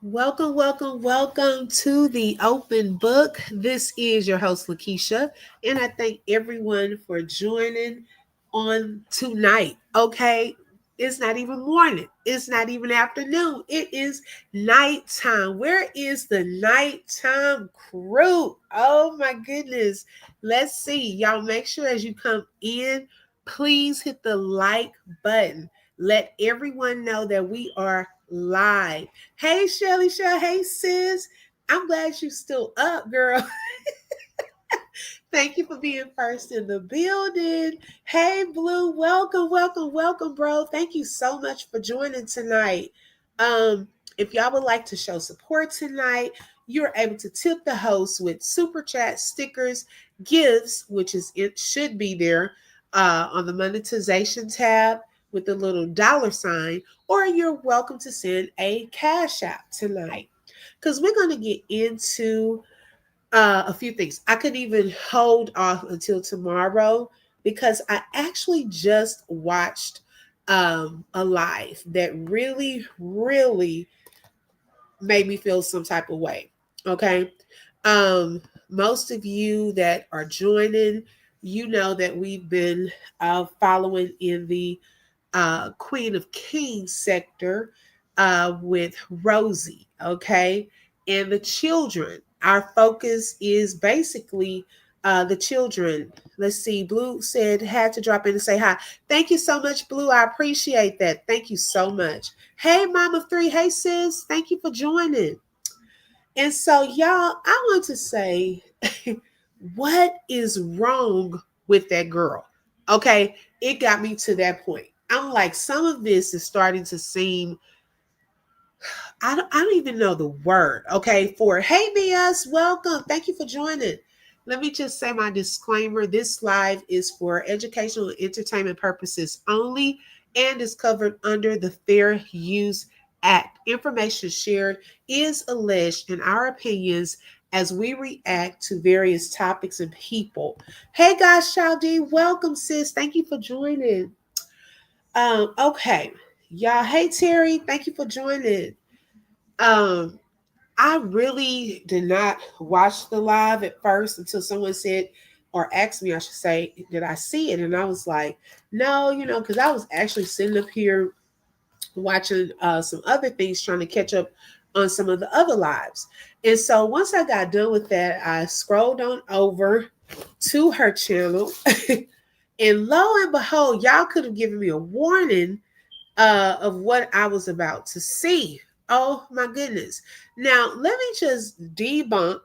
Welcome, welcome, welcome to the open book. This is your host, Lakeisha, and I thank everyone for joining on tonight. Okay, it's not even morning, it's not even afternoon, it is nighttime. Where is the nighttime crew? Oh my goodness. Let's see. Y'all make sure as you come in, please hit the like button. Let everyone know that we are live. Hey, Shelly, Shell. Hey, sis. I'm glad you're still up, girl. Thank you for being first in the building. Hey, Blue. Welcome, welcome, welcome, bro. Thank you so much for joining tonight. If y'all would like to show support tonight, you're able to tip the host with super chat stickers, gifts, which is it should be there on the monetization tab with the little dollar sign, or you're welcome to send a cash app tonight because we're going to get into a few things. I could even hold off until tomorrow because I actually just watched a live that really, really made me feel some type of way. Okay. Um, Most of you that are joining, you know that we've been following in the Queen of Kings sector with Rosie, okay? And the children. Our focus is basically the children. Let's see. Blue said, had to drop in and say hi. Thank you so much, Blue. I appreciate that. Thank you so much. Hey, Mama Three. Hey, sis. Thank you for joining. And so, y'all, I want to say, what is wrong with that girl? Okay, it got me to that point. I'm like, some of this is starting to seem, I don't even know the word. Okay, for hey, BS, welcome. Thank you for joining. Let me just say my disclaimer. This live is for educational and entertainment purposes only and is covered under the Fair Use Act. Information shared is alleged in our opinions as we react to various topics and people. Hey guys, Shaldi, welcome, sis. Thank you for joining. Okay. Y'all, hey Terry, thank you for joining. Um, I really did not watch the live at first until someone said, or asked me, I should say, did I see it? And I was like, no, because I was actually sitting up here watching some other things, trying to catch up on some of the other lives. And so once I got done with that, I scrolled on over to her channel. And lo and behold, y'all could have given me a warning of what I was about to see. Oh my goodness. Now, let me just debunk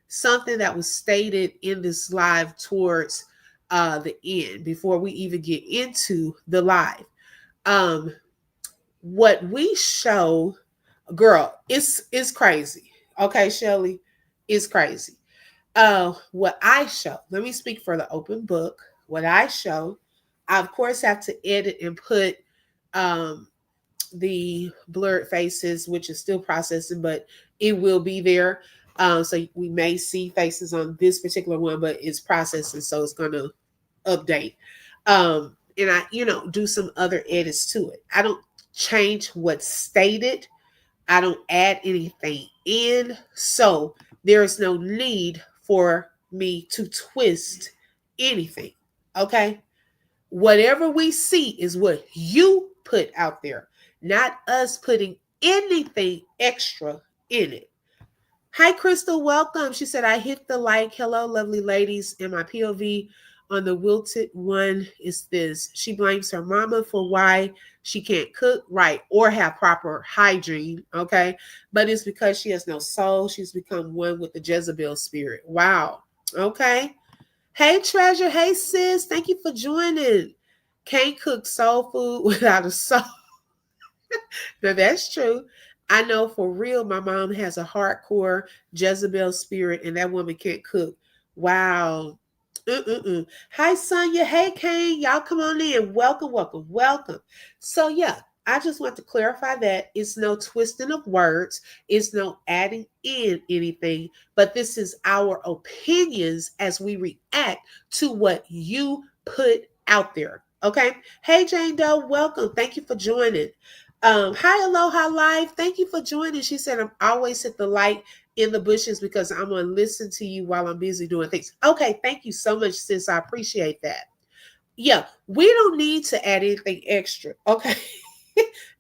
something that was stated in this live towards the end before we even get into the live. Um, what we show, girl, it's crazy. Okay, Shelly, it's crazy. What I show, let me speak for the open book. What I show, I of course have to edit and put um the blurred faces, which is still processing, but it will be there. So we may see faces on this particular one, but it's processing, so it's going to update. And I, do some other edits to it. I don't change what's stated. I don't add anything in. So there is no need for me to twist anything. Okay. Whatever we see is what you put out there, not us putting anything extra in it. Hi, Crystal. Welcome. She said, I hit the like. Hello, lovely ladies. And my POV on the wilted one is this. She blames her mama for why she can't cook right or have proper hygiene. Okay. But it's because she has no soul. She's become one with the Jezebel spirit. Wow. Okay. Hey, Treasure. Hey, sis. Thank you for joining. Can't cook soul food without a soul. Now, that's true. I know for real, my mom has a hardcore Jezebel spirit, and that woman can't cook. Wow. Mm-mm-mm. Hi, Sonia. Hey, Kane. Y'all come on in. Welcome, welcome, welcome. So, yeah, I just want to clarify that it's no twisting of words, it's no adding in anything, but this is our opinions as we react to what you put out there. Okay. Hey, Jane Doe. Welcome. Thank you for joining. Hi, Aloha Live. Thank you for joining. She said, I'm always hit the light in the bushes because I'm going to listen to you while I'm busy doing things. Okay, thank you so much, sis. I appreciate that. Yeah, we don't need to add anything extra. Okay.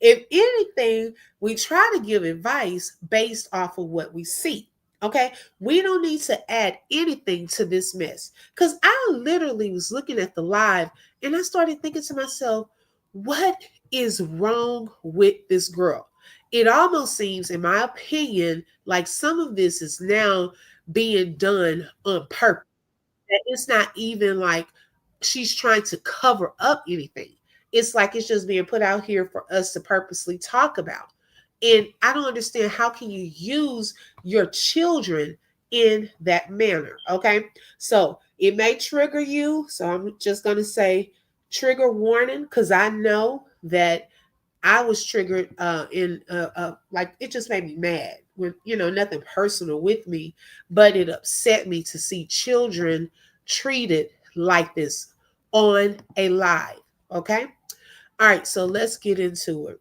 If anything, we try to give advice based off of what we see. Okay. We don't need to add anything to this mess. Because I literally was looking at the live and I started thinking to myself, what is wrong with this girl? It almost seems, in my opinion, like some of this is now being done on purpose, that it's not even like she's trying to cover up anything. It's like it's just being put out here for us to purposely talk about. And I don't understand, how can you use your children in that manner? Okay. So it may trigger you. So I'm just going to say trigger warning, because I know that I was triggered in like it just made me mad when, nothing personal with me, but it upset me to see children treated like this on a live. Okay. All right. So let's get into it.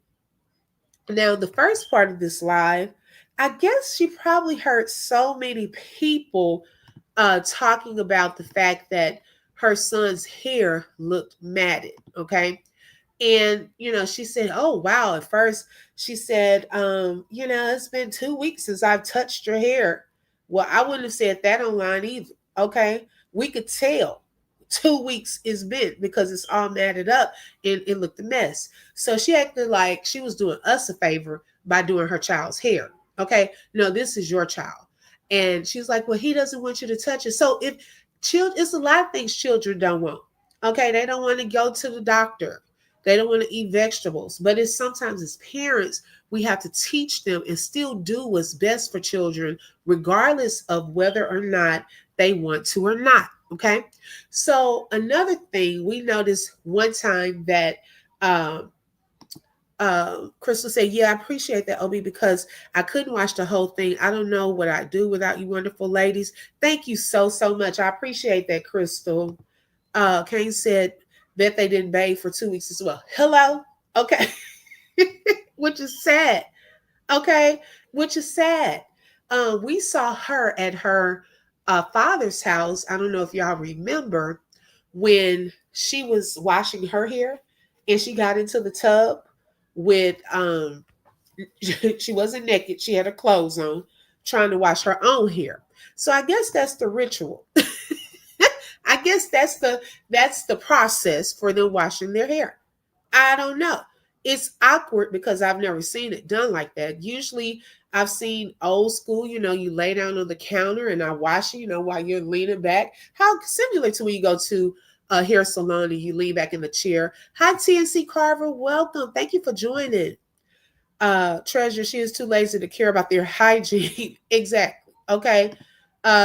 Now, the first part of this live, I guess she probably heard so many people talking about the fact that her son's hair looked matted. Okay. And, she said, oh, wow. At first, she said, it's been 2 weeks since I've touched your hair. Well, I wouldn't have said that online either. Okay. We could tell 2 weeks is been because it's all matted up and it looked a mess. So she acted like she was doing us a favor by doing her child's hair. Okay. No, this is your child. And she's like, well, he doesn't want you to touch it. So if children, it's a lot of things children don't want. Okay. They don't want to go to the doctor. They don't want to eat vegetables. But it's sometimes as parents, we have to teach them and still do what's best for children, regardless of whether or not they want to or not. Okay. So another thing we noticed one time that Crystal said, yeah, I appreciate that, Obi, because I couldn't watch the whole thing. I don't know what I'd do without you wonderful ladies. Thank you so, so much. I appreciate that, Crystal. Kane said that they didn't bathe for 2 weeks as well. Hello? Okay. Which is sad. Okay. Which is sad. We saw her at her father's house. I don't know if y'all remember when she was washing her hair and she got into the tub with she wasn't naked, she had her clothes on, trying to wash her own hair. So I guess that's the ritual. I guess that's the process for them washing their hair. I don't know. It's awkward because I've never seen it done like that. Usually I've seen old school, you lay down on the counter and I wash it, while you're leaning back. How similar to when you go to a hair salon and you lean back in the chair. Hi, TNC Carver. Welcome. Thank you for joining. Treasure, she is too lazy to care about their hygiene. Exactly. Okay.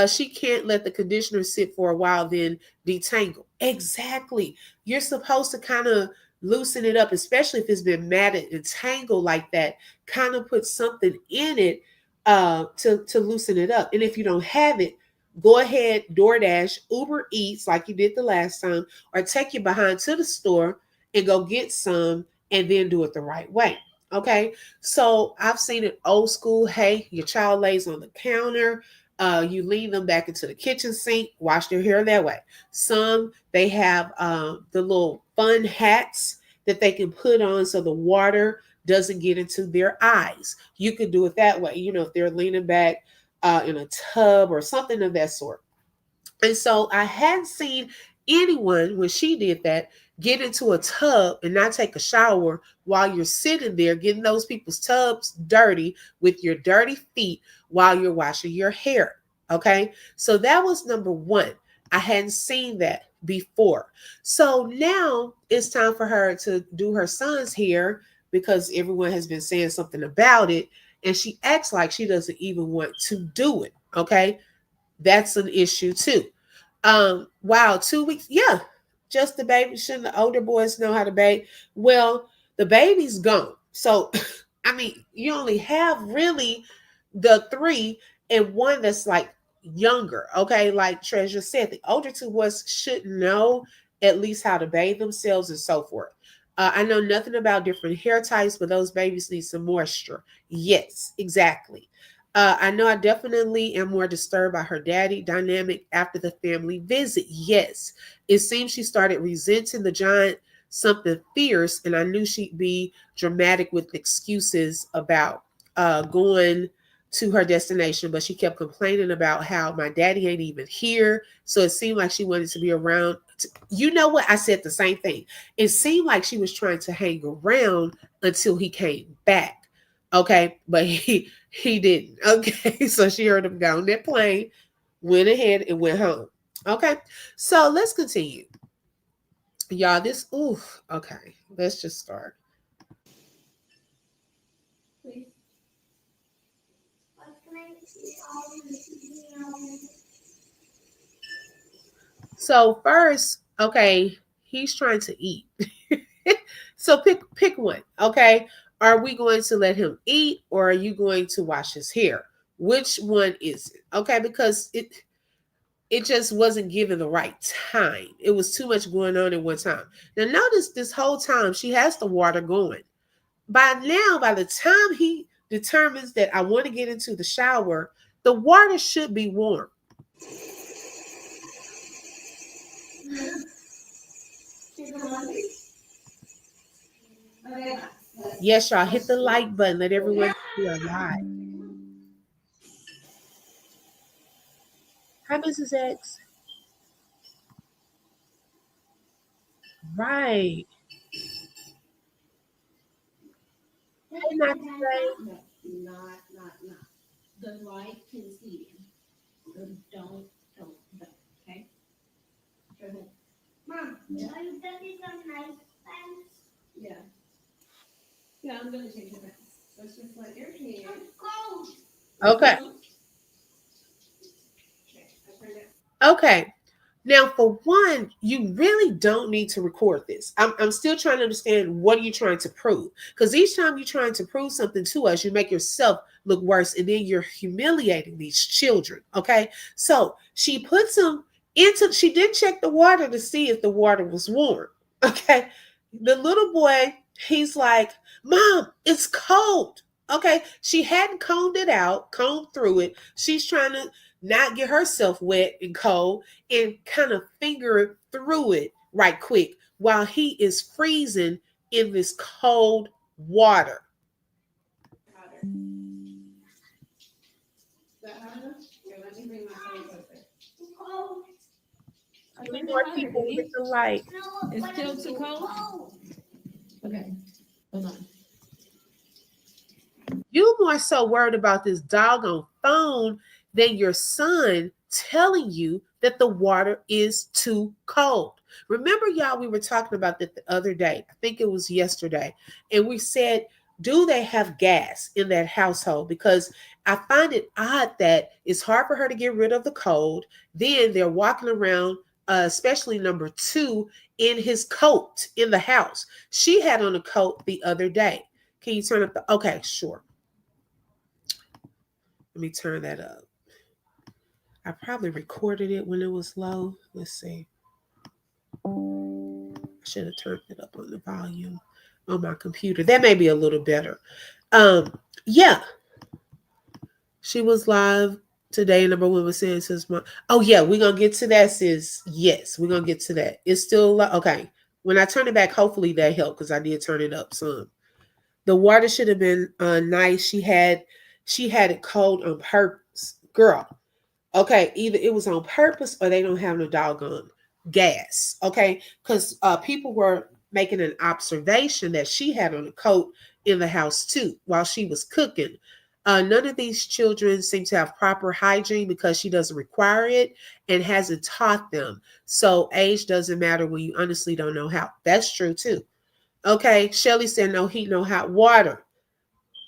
She can't let the conditioner sit for a while, then detangle. Exactly. You're supposed to kind of loosen it up, especially if it's been matted and tangled like that. Kind of put something in it to loosen it up. And if you don't have it, go ahead, DoorDash, Uber Eats like you did the last time, or take your behind to the store and go get some and then do it the right way. Okay. So I've seen it old school. Hey, your child lays on the counter. You lean them back into the kitchen sink, wash their hair that way. Some they have the little fun hats that they can put on so the water doesn't get into their eyes. You could do it that way, if they're leaning back in a tub or something of that sort. And so I hadn't seen anyone, when she did that, get into a tub and not take a shower while you're sitting there getting those people's tubs dirty with your dirty feet while you're washing your hair. Okay. So that was number one. I hadn't seen that before. So now it's time for her to do her son's hair because everyone has been saying something about it. And she acts like she doesn't even want to do it. Okay. That's an issue too. Wow, 2 weeks. Yeah, just the baby. Shouldn't the older boys know how to bathe? Well, the baby's gone. So, I mean, you only have really the three and one that's like younger. Okay, like Treasure said, the older two boys should know at least how to bathe themselves and so forth. I know nothing about different hair types, but those babies need some moisture. Yes, exactly. I know I definitely am more disturbed by her daddy dynamic after the family visit. Yes, it seems she started resenting the giant something fierce, and I knew she'd be dramatic with excuses about going to her destination, but she kept complaining about how my daddy ain't even here. So it seemed like she wanted to be around. You know what? I said the same thing. It seemed like she was trying to hang around until he came back. Okay, but he didn't. Okay, so she heard him go on that plane, went ahead and went home. Okay, so let's continue, y'all. This ooh, okay. Let's just start. So first, okay, he's trying to eat. So pick one. Okay, are we going to let him eat, or are you going to wash his hair? Which one is it? Okay, because it just wasn't given the right time. It was too much going on at one time. Now notice this whole time she has the water going. By now, by the time he determines that I want to get into the shower, the water should be warm. Yes, y'all hit the like button. Let everyone know we are live. Hi, Mrs. X. Right. Hey, not today. Okay. Okay. Now, for one, you really don't need to record this. I'm still trying to understand what are you trying to prove? Because each time you're trying to prove something to us, you make yourself look worse, and then you're humiliating these children. Okay. So she puts them into, she did check the water to see if the water was warm. Okay. The little boy, he's like, Mom, it's cold. Okay. She hadn't combed it out, combed through it. She's trying to not get herself wet and cold and kind of finger through it right quick while he is freezing in this cold water. Three more people with the light. It's still too cold? Okay, hold on. You more so worried about this doggone phone than your son telling you that the water is too cold. Remember, y'all, we were talking about that the other day. I think it was yesterday. And we said, do they have gas in that household? Because I find it odd that it's hard for her to get rid of the cold. Then they're walking around, especially number two, in his coat in the house. She had on a coat the other day. Can you turn up the, okay, sure. Let me turn that up. I probably recorded it when it was low. Let's see. I should have turned it up on the volume on my computer. That may be a little better. Yeah. She was live today. Number one was saying says my oh yeah, we're gonna get to that, sis. Yes, we're gonna get to that. It's still okay. When I turn it back, hopefully that helped because I did turn it up some. The water should have been nice. She had it cold on purpose. Girl, okay, either it was on purpose or they don't have no doggone gas. Okay, because people were making an observation that she had on a coat in the house too while she was cooking. None of these children seem to have proper hygiene because she doesn't require it and hasn't taught them. So age doesn't matter when you honestly don't know how. That's true too. Okay, Shelly said no heat, no hot water.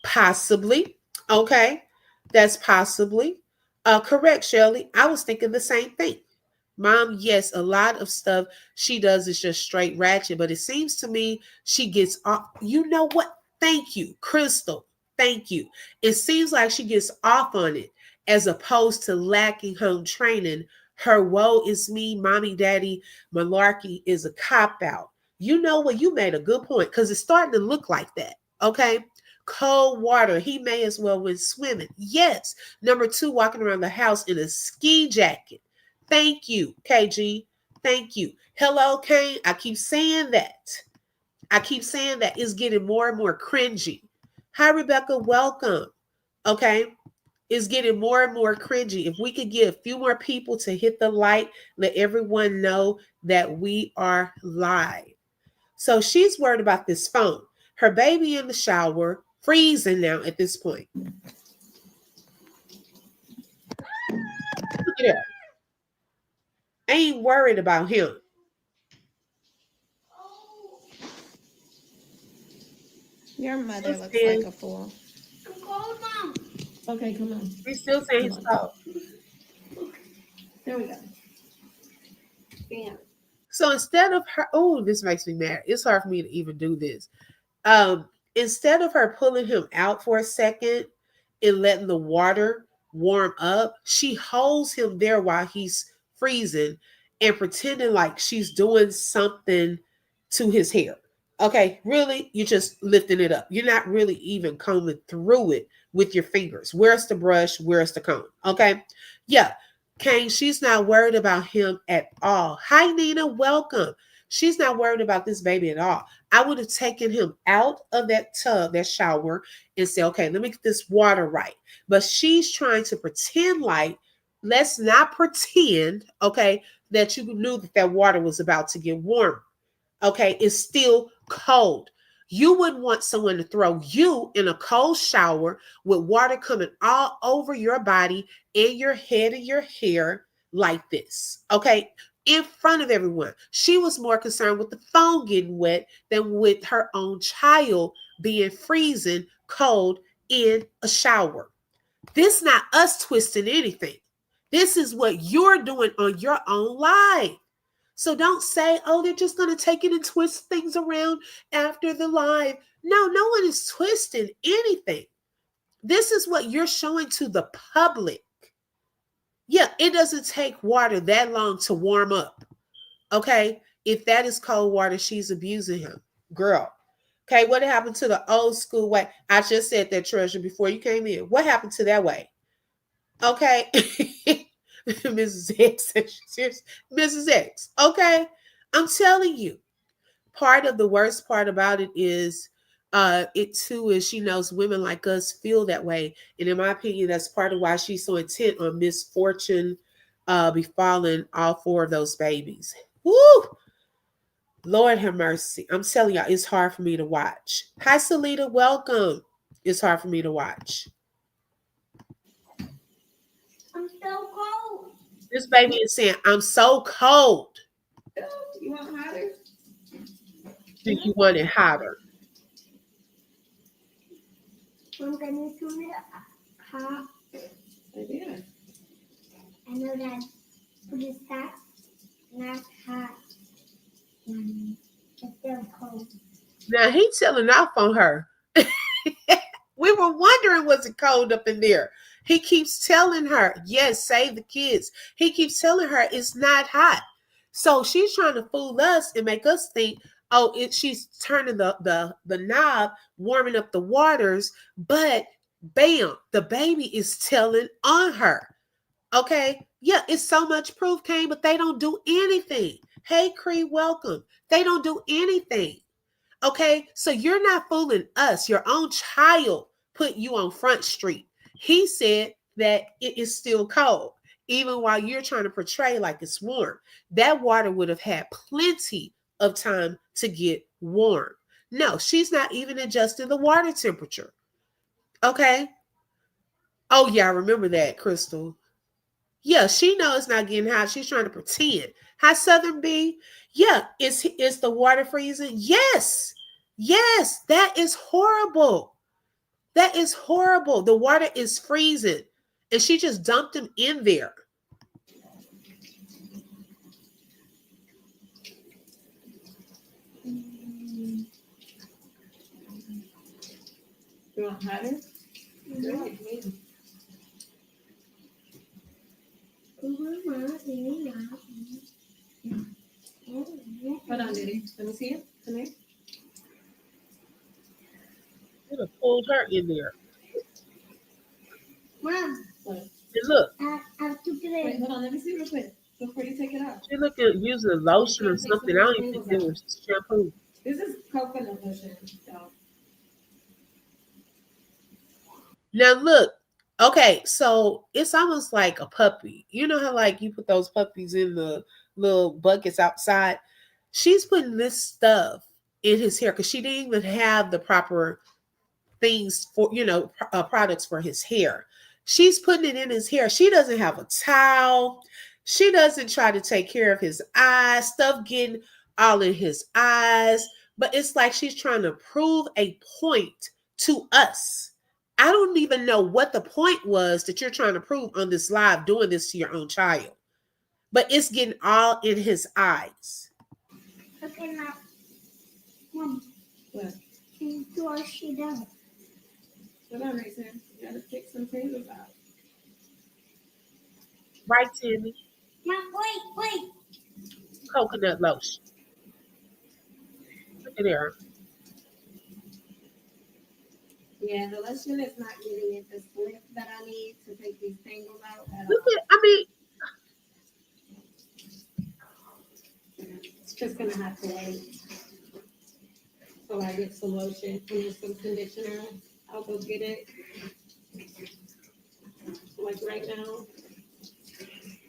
Possibly. Okay. That's possibly. Correct, Shelley. I was thinking the same thing. Mom, yes, a lot of stuff she does is just straight ratchet, but it seems to me she gets off. You know what? Thank you, Crystal. Thank you. It seems like she gets off on it as opposed to lacking home training. Her woe is me, mommy, daddy, malarkey is a cop out. You know what? You made a good point because it's starting to look like that. Okay. Cold water. He may as well went swimming. Yes. Number two, walking around the house in a ski jacket. Thank you, KG. Thank you. Hello, Kane. I keep saying that. I keep saying that. It's getting more and more cringy. Hi, Rebecca. Welcome. Okay. It's getting more and more cringy. If we could get a few more people to hit the like, let everyone know that we are live. So she's worried about this phone. Her baby in the shower, freezing now at this point. Look at her. Ain't worried about him. Your mother Still looks saying, like a fool. Okay, come on. he's still saying he's cold. There we go. Bam. So instead of her, oh, this makes me mad. It's hard for me to even do this. Instead of her pulling him out for a second and letting the water warm up, she holds him there while he's freezing and pretending like she's doing something to his hair. Okay, really, you're just lifting it up. You're not really even combing through it with your fingers. Where's the brush? Where's the comb? Okay, yeah. Kane, she's not worried about him at all. Hi, Nina, welcome. She's not worried about this baby at all. I would have taken him out of that tub, that shower, and say, okay, let me get this water right. But she's trying to pretend like, let's not pretend, okay, that you knew that that water was about to get warm. Okay, it's still cold. You wouldn't want someone to throw you in a cold shower with water coming all over your body and your head and your hair like this. Okay, in front of everyone. She was more concerned with the phone getting wet than with her own child being freezing cold in a shower. This not us twisting anything. This is what you're doing on your own live. So don't say, oh, they're just going to take it and twist things around after the live. No, no one is twisting anything. This is what you're showing to the public. Yeah, it doesn't take water that long to warm up. Okay, if that is cold water, she's abusing him. Girl. Okay, what happened to the old school way? I just said that, Treasure, before you came in. What happened to that way? Okay. Mrs. X. Mrs. X. Okay. I'm telling you, part of the worst part about it is it too is she knows women like us feel that way. And in my opinion, that's part of why she's so intent on misfortune befalling all four of those babies. Woo! Lord have mercy. I'm telling y'all, it's hard for me to watch. Hi, Salita. Welcome. It's hard for me to watch. I'm so cold. This baby is saying, I'm so cold. You want hotter? Think you want it hotter. I'm gonna turn it hot. I did. I know that, but it's not hot. It's still cold. Now he's telling off on her. We were wondering, was it cold up in there? He keeps telling her, yes, save the kids. He keeps telling her it's not hot. So she's trying to fool us and make us think, oh, she's turning the knob, warming up the waters, but bam, the baby is telling on her. Okay. Yeah, it's so much proof, Kane, but they don't do anything. Hey, Cree, welcome. They don't do anything. Okay, so you're not fooling us. Your own child put you on Front Street. He said that it is still cold, even while you're trying to portray like it's warm. That water would have had plenty of time to get warm. No, she's not even adjusting the water temperature. Okay. Oh, yeah, I remember that, Crystal. Yeah, she knows it's not getting hot. She's trying to pretend. Hi, Southern B. Yeah, is the water freezing? Yes. Yes, that is horrible. That is horrible. The water is freezing. And she just dumped him in there. You want hotter? You're like me. Hold on, Diddy. Let me see it. Come here. Should have pulled her in there. Mom, What? And look, I have to Wait, play. hold on. Let me see real quick before you take it off. she look at using lotion or something. I don't even think it was shampoo. This is coconut lotion. So. Now look, okay, so it's almost like a puppy. You know how like you put those puppies in the little buckets outside? She's putting this stuff in his hair because she didn't even have the proper things for products for his hair. She's putting it in his hair. She doesn't have a towel. She doesn't try to take care of his eyes, stuff getting all in his eyes. But it's like she's trying to prove a point to us. I don't even know what the point was that you're trying to prove on this live doing this to your own child. But it's getting all in his eyes. Okay, now. Mom, What? can you wash it out? Hold on, Mason. You gotta pick some tables out. Right, Timmy? Mom, wait. Coconut lotion. Look at there. Yeah, the lotion is not giving it the slip that I need to take these tangles out at Look all. at, I mean, It's just gonna have to wait till I get some lotion and some conditioner. I'll go get it. Like right now.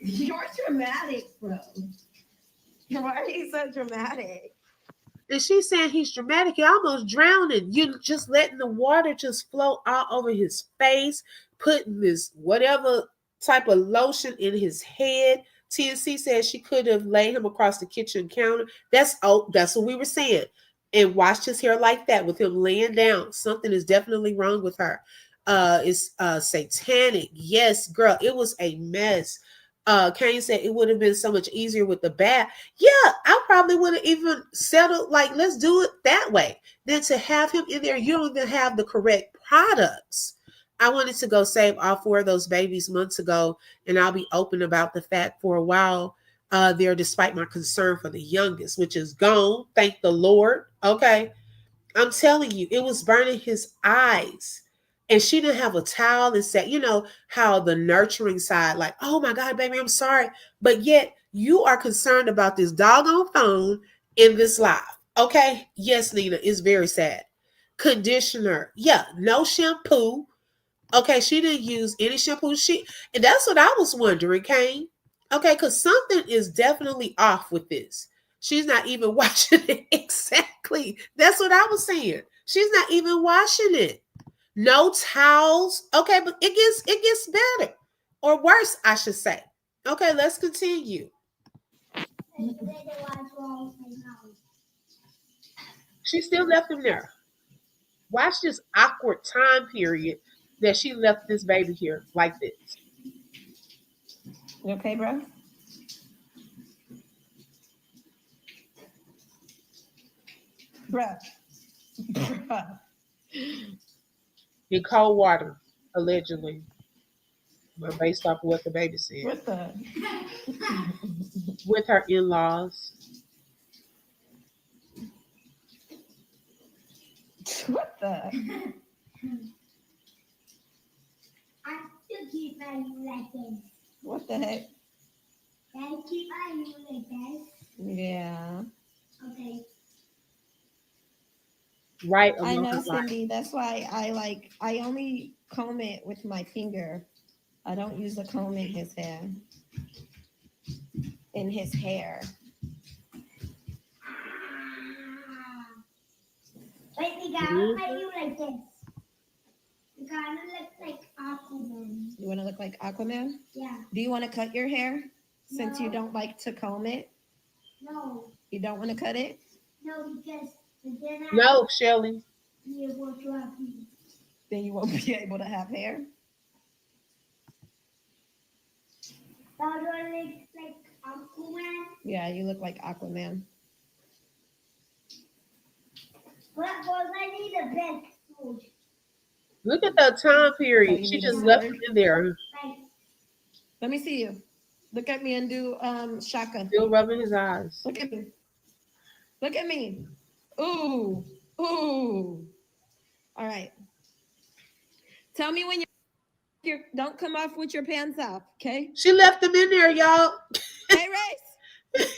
You're dramatic, bro. Why are you so dramatic? and she's saying he's dramatic. You're almost drowning. You're just letting the water just flow all over his face, putting this whatever type of lotion in his head. TNC said she could have laid him across the kitchen counter. That's what we were saying. And washed his hair like that with him laying down. Something is definitely wrong with her. It's satanic. Yes, girl, it was a mess. Kane said it would have been so much easier with the bath. Yeah, I probably would have even settled like let's do it that way than to have him in there. You don't even have the correct products. I wanted to go save all four of those babies months ago, and I'll be open about the fact for a while there, despite my concern for the youngest, which is gone. Thank the Lord. Okay. I'm telling you, it was burning his eyes. And she didn't have a towel and said, you know, how the nurturing side, like, oh my God, baby, I'm sorry. But yet you are concerned about this doggone phone in this live. Okay. Yes, Nina, it's very sad. Conditioner. Yeah. No shampoo. Okay. She didn't use any shampoo. And that's what I was wondering, Kane. Okay. Because something is definitely off with this. She's not even washing it. Exactly. That's what I was saying. She's not even washing it. No towels. Okay, but it gets better. Or worse, I should say. Okay, let's continue. She still left him there. Watch this awkward time period that she left this baby here like this. You okay, bro? Bruh. Bruh. In cold water, allegedly. But based off of what the baby said. What the? With her in-laws. What the? I still keep on you like this. What the heck? I keep on you like this. Yeah. Okay. Right I along know, her line. Cindy. That's why I only comb it with my finger. I don't use the comb in his hair. In his hair. Wait, we gotta look at you like this. You gotta look like Aquaman. You want to look like Aquaman? Yeah. Do you want to cut your hair since you No. don't like to comb it? No. You don't want to cut it? No, because then I No, Shelly. be able to have you. Then you won't be able to have hair. That would look like Aquaman. Yeah, you look like Aquaman. But I need a bed food. Look at that time period. you She need a just left sword? him in there. Like, Let me see you. Look at me and do shaka. Still rubbing his eyes. Look at me. Look at me. Ooh, ooh. All right. Tell me when you're don't come off with your pants off, okay? She left him in there, y'all. Hey, Race.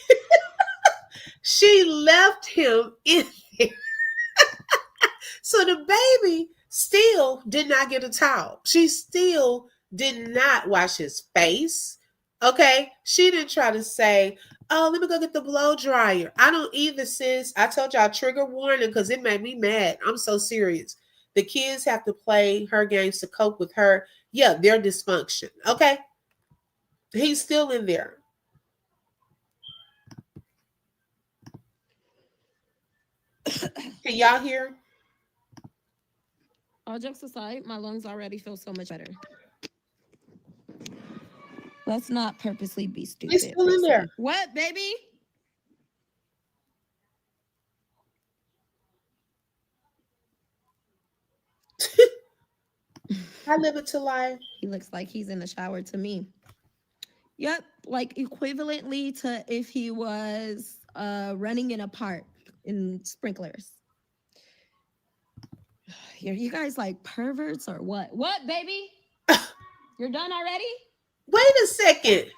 She left him in there. So the baby still did not get a towel. She still did not wash his face. Okay. She didn't try to say, oh, let me go get the blow dryer. I don't either, sis. I told y'all trigger warning because it made me mad. I'm so serious. The kids have to play her games to cope with her. Yeah, their dysfunction. Okay. He's still in there. Can y'all hear? All jokes aside, my lungs already feel so much better. Let's not purposely be He's stupid. still in there. What, baby? I live it to life. He looks like he's in the shower to me. Yep, like equivalently to if he was running in a park in sprinklers. You guys like perverts or what? What, baby? You're done already? Wait a second.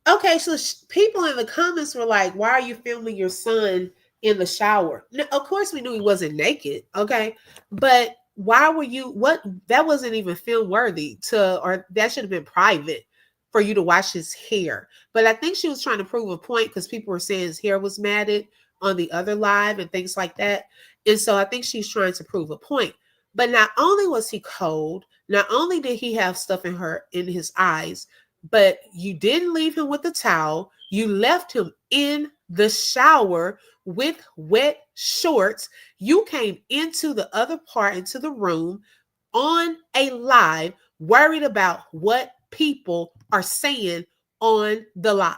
Okay, so people in the comments were like, "Why are you filming your son in the shower?" No, of course, we knew he wasn't naked. Okay, but why were you? What that wasn't even film worthy to, or that should have been private for you to wash his hair. But I think she was trying to prove a point because people were saying his hair was matted on the other live and things like that, and so I think she's trying to prove a point. But not only was he cold, not only did he have stuff in his eyes, but you didn't leave him with a towel. You left him in the shower with wet shorts. You came into the other part, into the room on a live, worried about what people are saying on the live.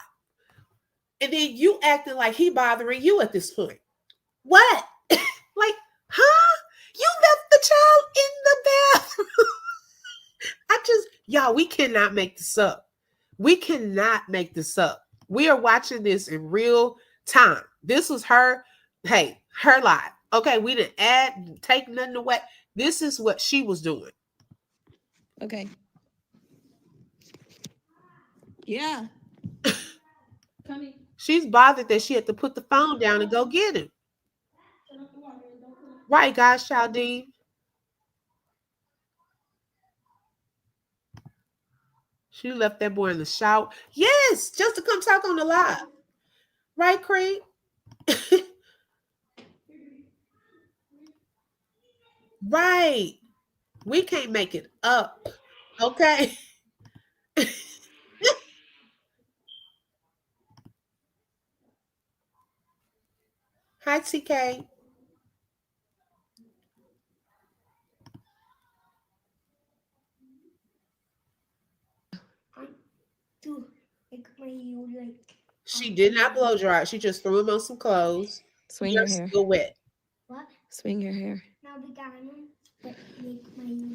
And then you acting like he bothering you at this point. What? Like, huh? You left the child in the bathroom. Y'all, we cannot make this up. We cannot make this up. We are watching this in real time. This was her, hey, her live. Okay, we didn't add, take nothing away. This is what she was doing. Okay. Yeah. Coming. She's bothered that she had to put the phone down and go get him. Right, guys, Chaldine. She left that boy in the shower. Yes, just to come talk on the live. Right, Craig? Right. We can't make it up. Okay. Hi, TK. To make my you like. She did not blow dry. She just threw him on some clothes. Swing They're your hair. still wet. What? Swing your hair. Now we got him, but make my.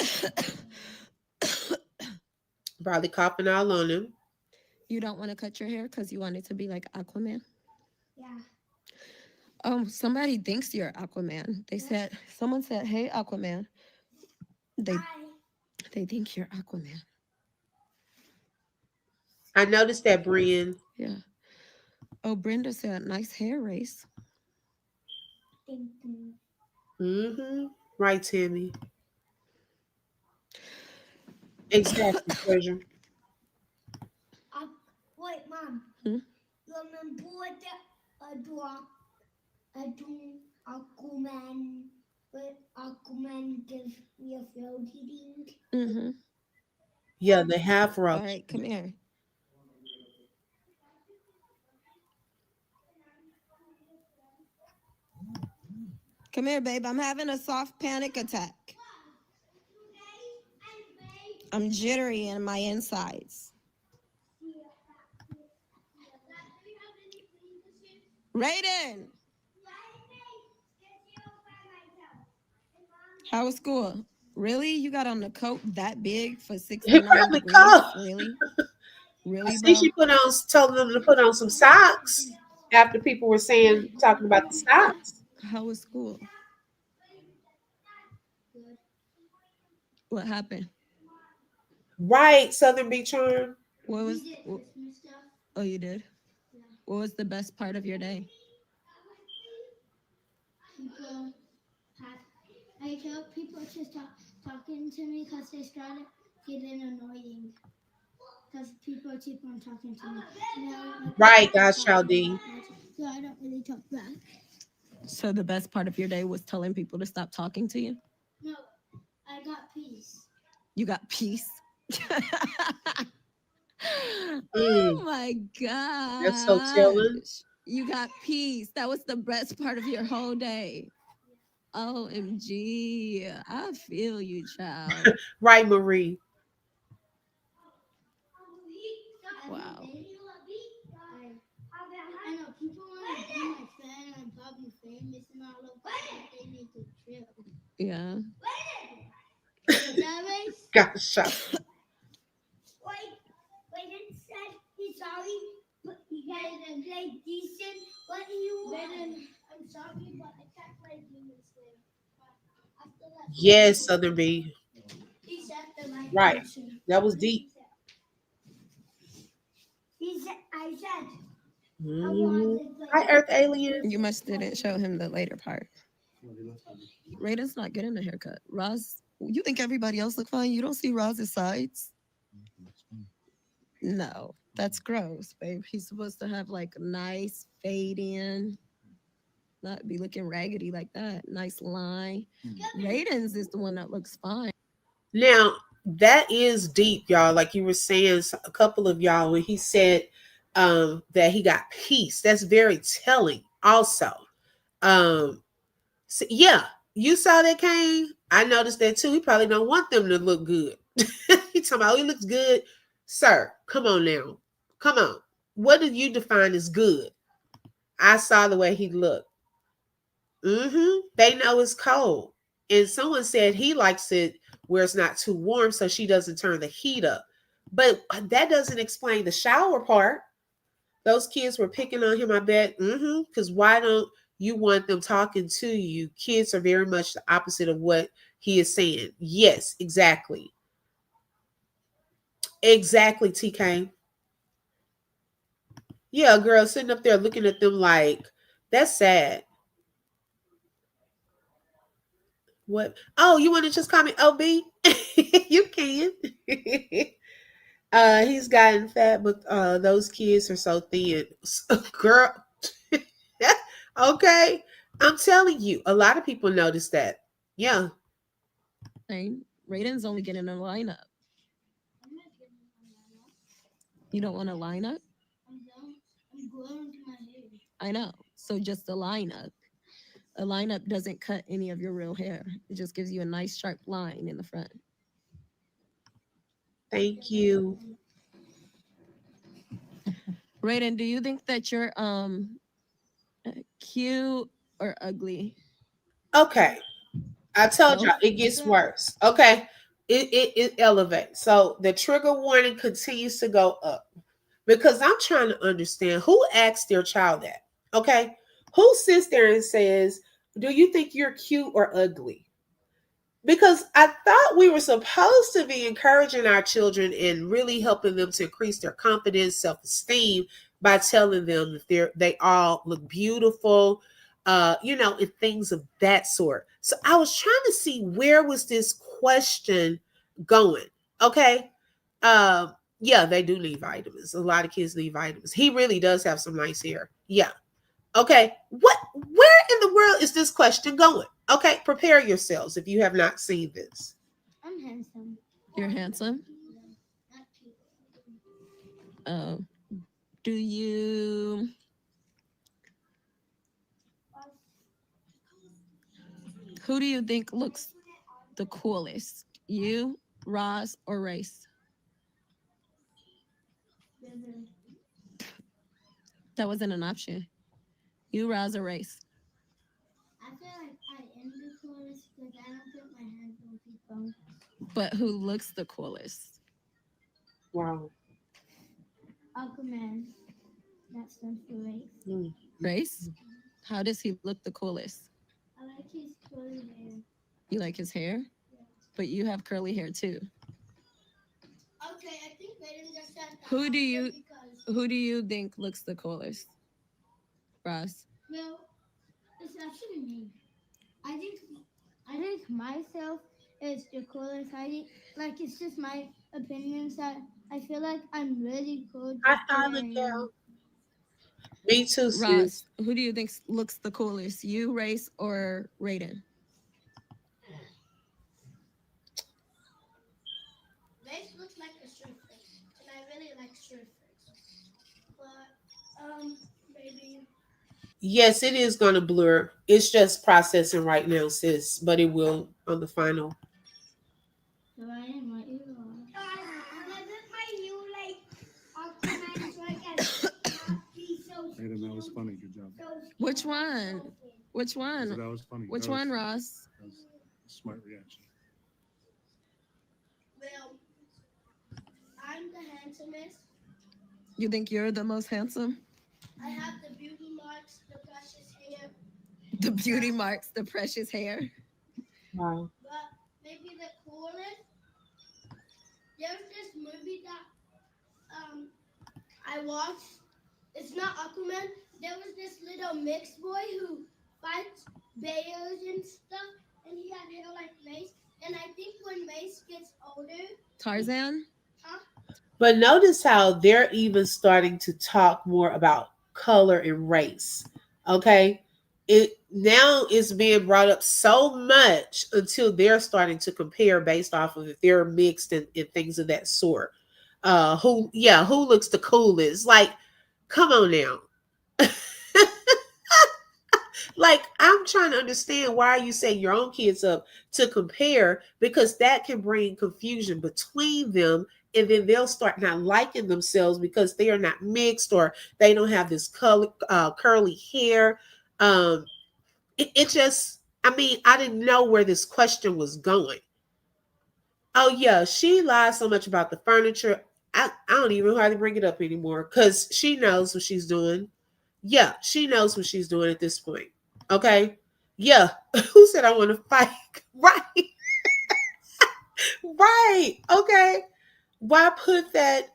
Probably coughing all on him. You don't want to cut your hair because you want it to be like Aquaman? Yeah. Somebody thinks you're Aquaman. Someone said, hey, Aquaman. They think you're Aquaman. I noticed that, Brian. Yeah. Oh, Brenda said, nice hair, Race. Thank you. Mm-hmm. Right, Tammy. Exactly, treasure. Wait, Mom. Hmm? Remember I do Aquaman, but Aquaman gives me a throat heating. Mm-hmm. Yeah, the half rope. All right, come here. Come here, babe. I'm having a soft panic attack. I'm jittery in my insides. Raiden! How was school? Really? You got on the coat that big for 69 degrees? Really? Really, I bro? see she told them to put on some socks after people were talking about the socks. How was school? Good. What happened? Right, Southern Beach Charm. What We was? did Christmas stuff. Oh, you did. Yeah. What was the best part of your day? People had, I felt people just talking to me because they started getting annoying. Because people keep on talking to me. Now my Right, people God's keep Child talking D. back, so I don't really talk back. So the best part of your day was telling people to stop talking to you. No, I got peace. You got peace. Oh Mm, my that's so telling. gosh. You got peace. That was the best part of your whole day. OMG. I feel you, child. Right, Marie. Wow. I know people want to be my friend. I'm probably famous and all of that, but they need to chill. Yeah. That race? God's Child. Wait, it said he's sorry, but you gotta play decent. What do you want? I'm sorry, but I can't play Demon Slayer. After that, Yes, Southern B. he said the right Right. answer. That was What did deep. he say? He said, I said, I Mhm. wanted to Hi, play. Earth Alien. You must didn't show him the later part. Raiden's not getting a haircut. Roz, you think everybody else look fine? You don't see Roz's sides? No, that's gross, babe. He's supposed to have like a nice fade in, not be looking raggedy like that. Nice line. Raiden's is the one that looks fine. Now, that is deep, y'all. Like you were saying, a couple of y'all, when he said that he got peace, that's very telling also. Um, so, yeah, you saw that, Kane. I noticed that too. He probably don't want them to look good. He talking about, oh, he looks good. Sir, come on now. Come on. What do you define as good? I saw the way he looked. They know it's cold. And someone said he likes it where it's not too warm so she doesn't turn the heat up. But that doesn't explain the shower part. Those kids were picking on him, I bet. Because why don't you want them talking to you? Kids are very much the opposite of what he is saying. Yes, exactly. Exactly, TK. Yeah, a girl sitting up there looking at them like, that's sad. What? Oh, you want to just call me OB? You can. He's gotten fat, but those kids are so thin. Girl, okay. I'm telling you, a lot of people notice that. Yeah. Raiden's only getting a lineup. I'm not getting a lineup. You don't want a lineup? I'm going to my hair. I know. So just a lineup. A lineup doesn't cut any of your real hair. It just gives you a nice sharp line in the front. Thank you. Raiden, do you think that you're cute or ugly? Okay. I told y'all Both? it gets worse. Okay. It elevates. So the trigger warning continues to go up because I'm trying to understand who asked their child that. Okay. Who sits there and says, do you think you're cute or ugly? Because I thought we were supposed to be encouraging our children and really helping them to increase their confidence, self-esteem by telling them that they all look beautiful, and things of that sort. So I was trying to see where was this question going. Okay. Yeah, they do need vitamins. A lot of kids need vitamins. He really does have some nice hair. Yeah. Okay. Where in the world is this question going? Okay, prepare yourselves if you have not seen this. I'm handsome. You're handsome? Not cute. Oh. Do you who do you think looks the coolest? You, Roz, or Race? That wasn't an option. You, Roz, or Race? I feel like I am the coolest because I don't put my hands on people. But who looks the coolest? Wow. Aquaman. That stands for race. Mm. Race? How does he look the coolest? curly hair. You like his hair, but you have curly hair too. Okay, I think Raiden just said that. Who do you Because, who do you think looks the coolest, Ross? well, it's actually me. I think I think myself is the coolest. Like it's just my opinions that I feel like I'm really good I just the thought, way look I am. out. Me too, sis. Ross, who do you think looks the coolest, you, Race, or Raiden? This looks like a surface, and I really like surface. But maybe. Yes, it is gonna blur. It's just processing right now, sis, but it will on the final. So I am what you are. Doesn't my new like Aquaman so I can not be so Aiden, that was funny. Good job. Which one? Which So one? that was funny. Which That was, one, Ross? that was a smart reaction. Well, I'm the handsomest. You think you're the most handsome? I have the beauty marks, the precious hair, The beauty marks, the precious hair. Wow. but maybe the coolest. There's this movie that I watched. It's not Aquaman. There was this little mixed boy who fights bears and stuff, and he had hair like Mace. And I think when Mace gets older, Tarzan? huh? But notice how they're even starting to talk more about color and race. Okay. It now is being brought up so much until they're starting to compare based off of if they're mixed and things of that sort. Who looks the coolest? Like, come on now. Like, I'm trying to understand why you say your own kids up to compare, because that can bring confusion between them, and then they'll start not liking themselves because they are not mixed, or they don't have this curly hair. It just, I mean, I didn't know where this question was going. Oh yeah, she lies so much about the furniture. I don't even hardly bring it up anymore because she knows what she's doing. Yeah, she knows what she's doing at this point. Okay. Yeah. Who said I want to fight? Right. Right. Okay. Why put that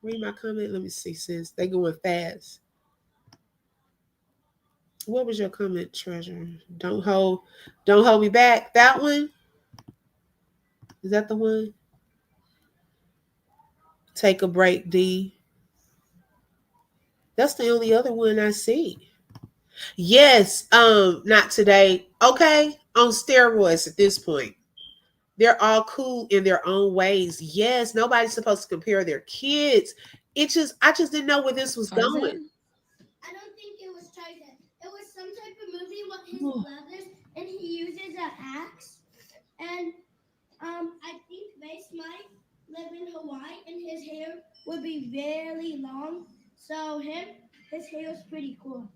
read my comment? Let me see, sis. They going fast. What was your comment, treasure? Don't hold me back. That one? Is that the one? Take a break, D. That's the only other one I see. Yes, not today. Okay, on steroids at this point. They're all cool in their own ways. Yes, nobody's supposed to compare their kids. I just didn't know where this was going. Tarzan? I don't think it was Tarzan. It was some type of movie with his brothers, and he uses an axe. And I think Mace might live in Hawaii, and his hair would be very long. So his hair is pretty cool.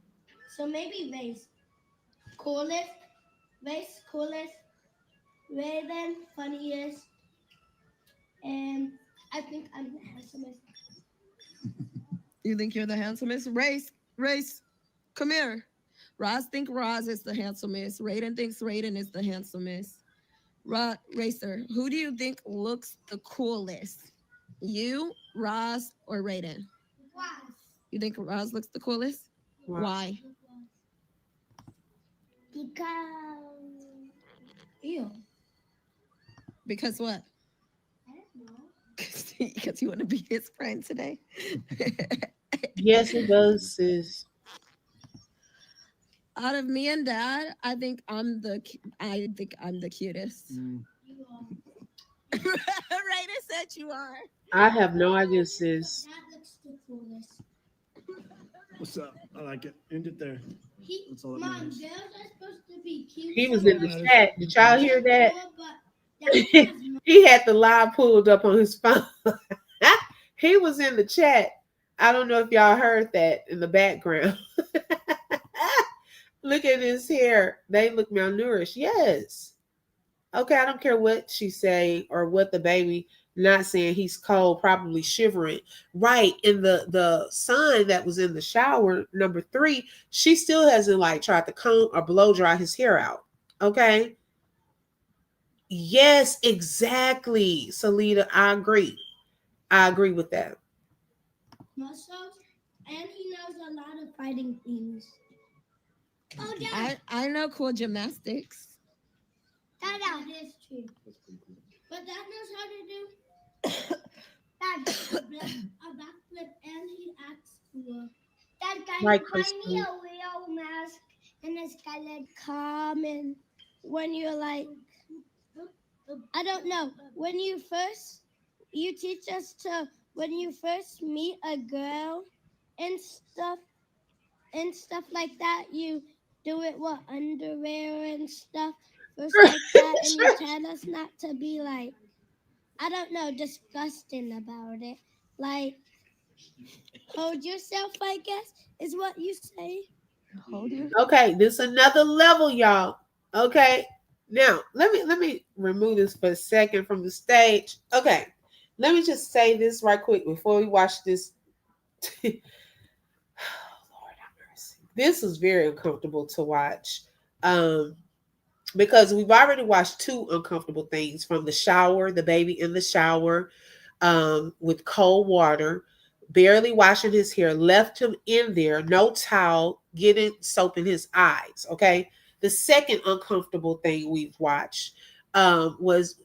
So maybe Mace, coolest, Mace coolest, Raven funniest, and I think I'm the handsomest. You think you're the handsomest? Race, come here. Roz think Roz is the handsomest. Raiden thinks Raiden is the handsomest. Racer, who do you think looks the coolest? You, Roz, or Raiden? Wow. You think Roz looks the coolest? Wow. Why? Because ew. Because what? I don't know. Because you want to be his friend today. Yes, it does, sis. Out of me and Dad, I think I'm the cutest. You are. Raiden said you are. I have no idea, sis. That looks the coolest. What's up? I like it. End it there. That's all that Mom, matters. bears are supposed to be cute. He was All in that the matters. chat. Did y'all hear that? Cool, but that has no- He had the live pulled up on his phone. He was in the chat. I don't know if y'all heard that in the background. Look at his hair. They look malnourished. Yes. Okay, I don't care what she say or what the baby not saying. He's cold, probably shivering. Right. And the son that was in the shower, number 3, she still hasn't like tried to comb or blow dry his hair out. Okay. Yes, exactly. Salita, I agree. I agree with that. Muscles, and he knows a lot of fighting things. Oh, Dad! I know cool gymnastics. Dad, that is true. But Dad knows how to do a backflip, and he acts cool. Dad, can Right, you find me Kristen. a real mask and a skeleton? Common. When you're like, I don't know. When you teach us to, when you first meet a girl and stuff, like that, you do it with underwear and stuff first like that, and you tell us not to be like, I don't know, disgusting about it. Like, hold yourself, I guess, is what you say. Hold you. Okay, this is another level, y'all. Okay. Now, let me remove this for a second from the stage. Okay. Let me just say this right quick before we watch this. Lord have mercy. This is very uncomfortable to watch. Because we've already watched two uncomfortable things from the shower, the baby in the shower, with cold water, barely washing his hair, left him in there, no towel, getting soap in his eyes. Okay. The second uncomfortable thing we've watched was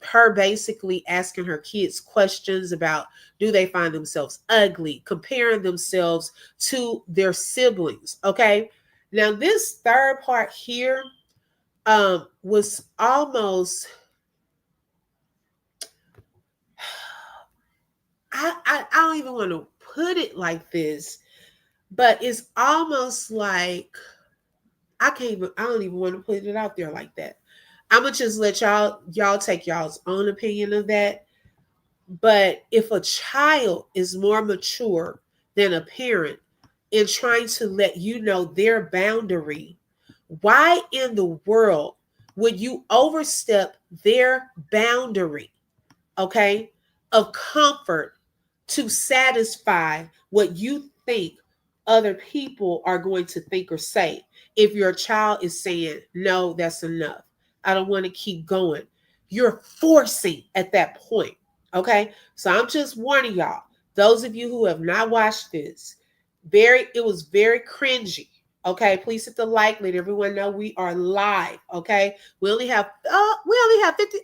her basically asking her kids questions about do they find themselves ugly, comparing themselves to their siblings. Okay. Now, this third part here was almost I don't even want to put it like this, but it's almost like I don't even want to put it out there like that. I'm gonna just let y'all take y'all's own opinion of that. But if a child is more mature than a parent in trying to let you know their boundary, why in the world would you overstep their boundary? Okay, of comfort to satisfy what you think other people are going to think or say. If your child is saying, no, that's enough, I don't want to keep going, you're forcing at that point. Okay, so I'm just warning y'all, those of you who have not watched this, it was very cringy. Okay, please hit the like, let everyone know we are live. Okay, we only have 50.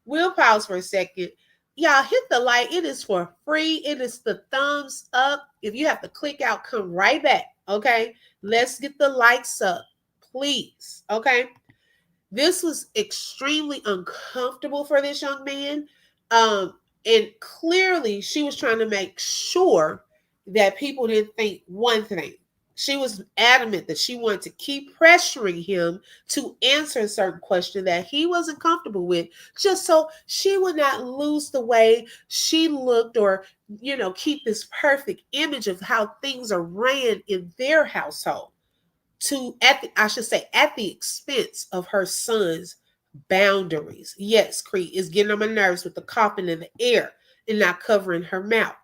We'll pause for a second. Y'all hit the like. It is for free. It is the thumbs up. If you have to click out, come right back. Okay. Let's get the likes up, please. Okay. This was extremely uncomfortable for this young man. And clearly she was trying to make sure that people didn't think one thing. She was adamant that she wanted to keep pressuring him to answer a certain question that he wasn't comfortable with, just so she would not lose the way she looked, or, keep this perfect image of how things are ran in their household, I should say, at the expense of her son's boundaries. Yes, Cree is getting on my nerves with the coughing in the air and not covering her mouth.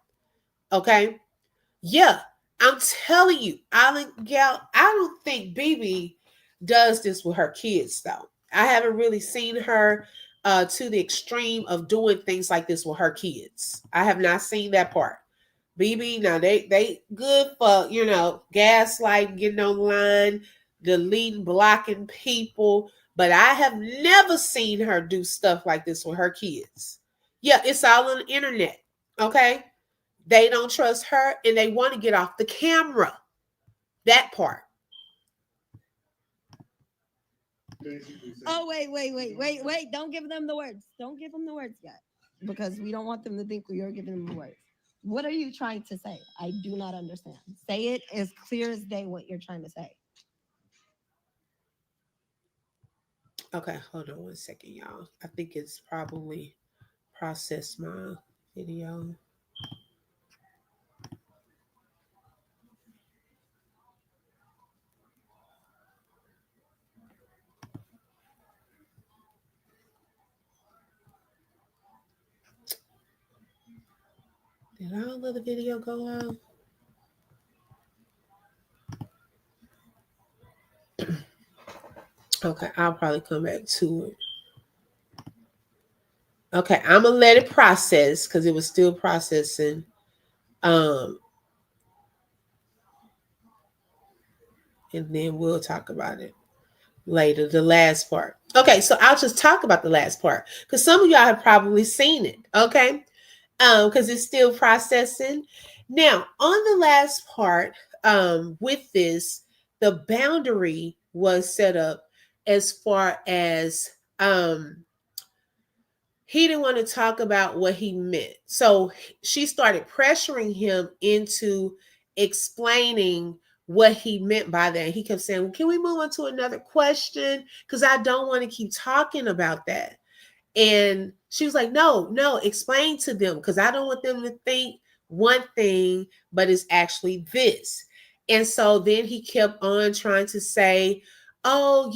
Okay. Yeah, I'm telling you, I don't think BB does this with her kids though. I haven't really seen her to the extreme of doing things like this with her kids. I have not seen that part. BB, now they good for, gaslighting, getting online, deleting, blocking people, but I have never seen her do stuff like this with her kids. Yeah, it's all on the internet. Okay, they don't trust her and they want to get off the camera. That part. Oh, wait. Don't give them the words. Don't give them the words yet. Because we don't want them to think you're giving them the words. What are you trying to say? I do not understand. Say it as clear as day what you're trying to say. Okay, hold on one second, y'all. I think it's probably processed my video. Did all of the video go out? Okay, I'll probably come back to it. Okay, I'm gonna let it process because it was still processing. Um, and then we'll talk about it later, the last part. Okay, so I'll just talk about the last part because some of y'all have probably seen it. Okay, because it's still processing. Now, on the last part, with this, the boundary was set up as far as he didn't want to talk about what he meant. So she started pressuring him into explaining what he meant by that. He kept saying, well, can we move on to another question? Because I don't want to keep talking about that. And she was like, no, explain to them because I don't want them to think one thing, but it's actually this. And so then he kept on trying to say, oh,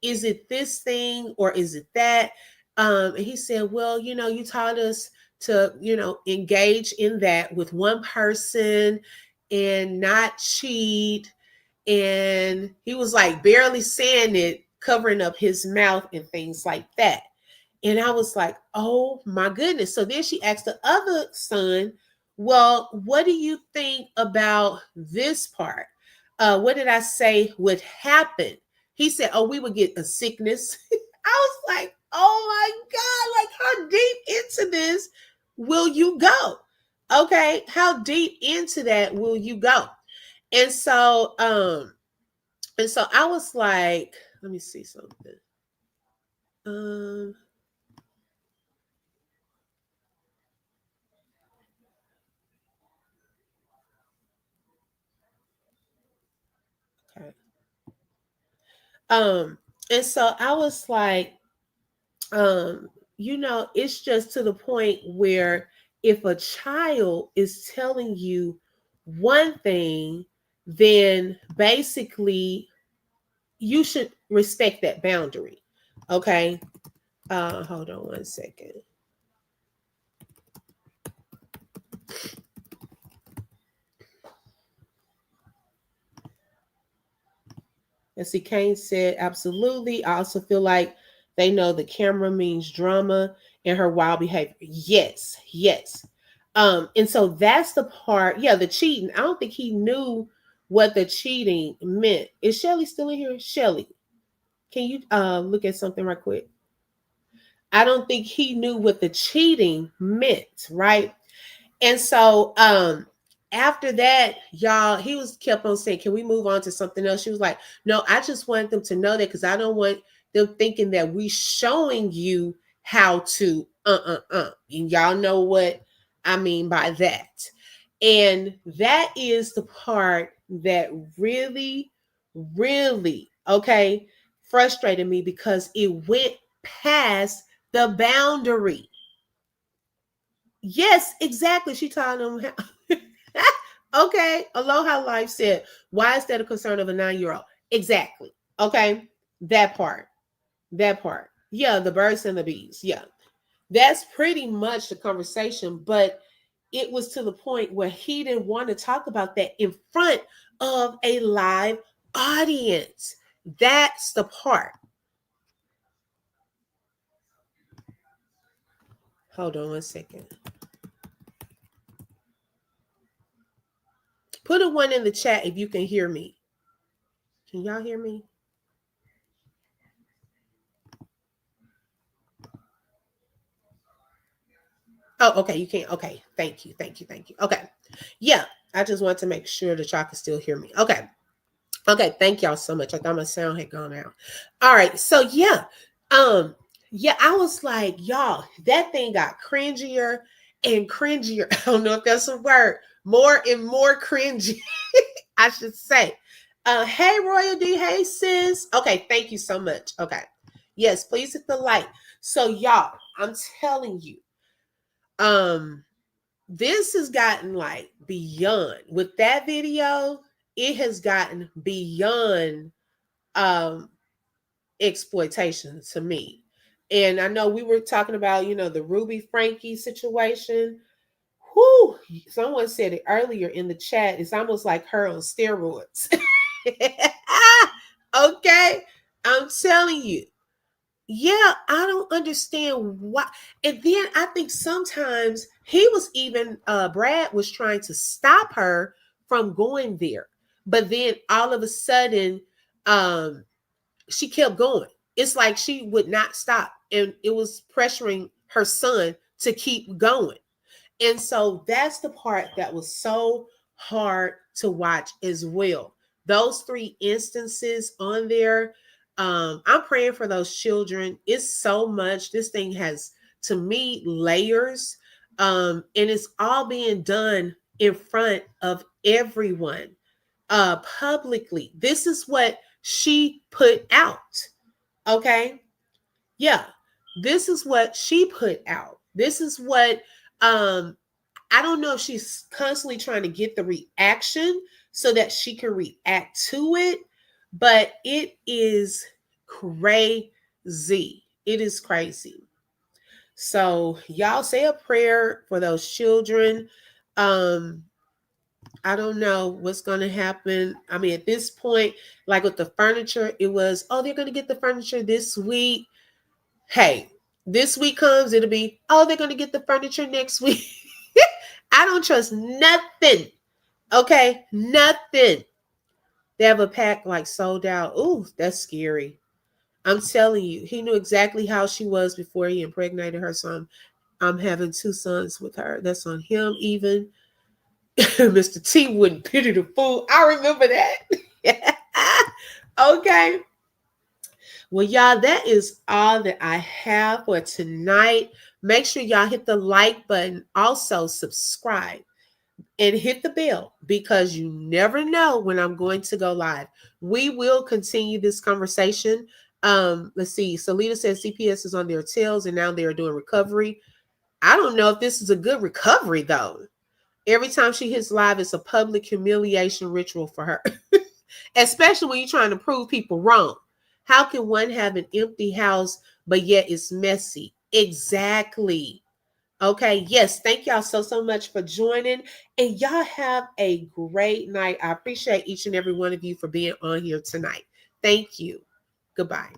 is it this thing or is it that? And he said, well, you taught us to, engage in that with one person and not cheat. And he was like barely saying it, covering up his mouth and things like that. And I was like, oh my goodness. So then she asked the other son, well, what do you think about this part? What did I say would happen? He said, oh, we would get a sickness. I was like, oh my God, like how deep into this will you go? Okay, how deep into that will you go? And so, I was like, let me see something. Um, okay. And so I was like, it's just to the point where if a child is telling you one thing, then basically you should respect that boundary. Okay. Hold on one second. And see, Kane said, absolutely. I also feel like they know the camera means drama and her wild behavior. Yes, yes. And so that's the part. Yeah, the cheating. I don't think he knew what the cheating meant. Is Shelly still in here? Shelly, can you look at something right quick? I don't think he knew what the cheating meant, right? And so after that, y'all, he was kept on saying, can we move on to something else? She was like, no, I just want them to know that because I don't want them thinking that we showing you how to and y'all know what I mean by that. And that is the part that really, really, okay, frustrated me because it went past the boundary. Yes, exactly. She told them how. Okay. Aloha Life said, why is that a concern of a 9-year-old? Exactly. Okay. That part. That part. Yeah, the birds and the bees. Yeah. That's pretty much the conversation, but it was to the point where he didn't want to talk about that in front of a live audience. That's the part. Hold on one second. Put a one in the chat if you can hear me. Can y'all hear me? Oh, okay. You can't. Okay. Thank you. Thank you. Thank you. Okay. Yeah. I just wanted to make sure that y'all can still hear me. Okay. Okay. Thank y'all so much. I thought my sound had gone out. All right. So yeah. Yeah, I was like, y'all, that thing got cringier and cringier. I don't know if that's a word. More and more cringy, I should say. Hey, Royal D. Hey, sis. Okay. Thank you so much. Okay. Yes, please hit the like. So y'all, I'm telling you, this has gotten like beyond with that video. It has gotten beyond exploitation to me. And I know we were talking about, the Ruby Frankie situation. Whoo, someone said it earlier in the chat. It's almost like her on steroids. Okay. I'm telling you. Yeah, I don't understand why. And then I think sometimes he was even Brad was trying to stop her from going there. But then all of a sudden, um, she kept going. It's like she would not stop. And it was pressuring her son to keep going. And so that's the part that was so hard to watch as well. Those three instances on there, I'm praying for those children. It's so much. This thing has, to me, layers, and it's all being done in front of everyone, publicly. This is what she put out. Okay, yeah, this is what she put out. This is what um I don't know if she's constantly trying to get the reaction so that she can react to it, but it is crazy. It is crazy. So y'all say a prayer for those children. um I don't know what's going to happen. I mean, at this point, like with the furniture, it was, oh, they're going to get the furniture this week. Hey, this week comes, it'll be, oh, they're going to get the furniture next week. I don't trust nothing. Okay, nothing. They have a pack like sold out. Ooh, that's scary. I'm telling you, he knew exactly how she was before he impregnated her son. I'm having two sons with her. That's on him even. Mr. T wouldn't pity the fool. I remember that. Okay. Well, y'all, that is all that I have for tonight. Make sure y'all hit the like button. Also, subscribe and hit the bell because you never know when I'm going to go live. We will continue this conversation. Let's see. Salita says CPS is on their tails and now they are doing recovery. I don't know if this is a good recovery, though. Every time she hits live, it's a public humiliation ritual for her, especially when you're trying to prove people wrong. How can one have an empty house, but yet it's messy? Exactly. Okay. Yes. Thank y'all so much for joining. And y'all have a great night. I appreciate each and every one of you for being on here tonight. Thank you. Goodbye.